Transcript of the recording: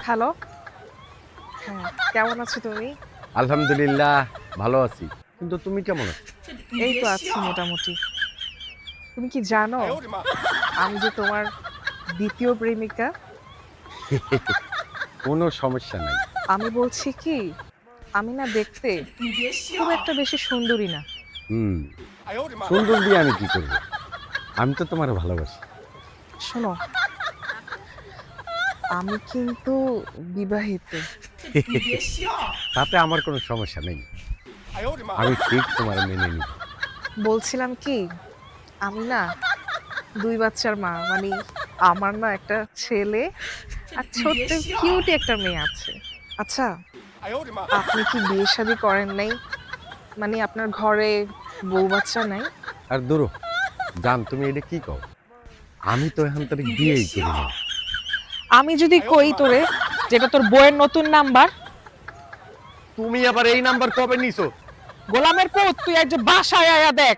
Hello, হ্যাঁ, কেমন আছো তুমি? আলহামদুলিল্লাহ ভালো আছি, কিন্তু তুমি কেমন আছো? এই তো আছি মোটামুটি। তুমি কি জানো আমি যে তোমার দ্বিতীয় প্রেমিকা? কোনো সমস্যা নাই। আমি বলছি কি, আমি না দেখতে খুব একটা বেশি সুন্দরী না। হুম, সুন্দর দিয়ে আমি কি করব? আমি তো তোমার ভালোবাসি। শোনো, আমি কিন্তু বিবাহিত। তাতে আমার কোনো সমস্যা নেই। আমি ঠিক তোমার মেনে নিব। বলছিলাম কি, আমি না ২ বাচ্চার মা। মানে আমার না একটা ছেলে আর ছোট্ট কিউট একটা মেয়ে আছে। আচ্ছা, আপনি কি বিয়ে শাদী করেন নাই? মানে আপনার ঘরে বউ বাচ্চা নাই? আর দূরও জান, তুমি এটা কি কও? আমি তো এখন তারিখ বিয়েই করি না। আমি যদি কই তোরে যেটা তোর বউয়ের নতুন নাম্বার, তুমি আবার এই নাম্বার কবে নিছো? গোলামের পুত তুই আজ বাসায় আয়া দেখ।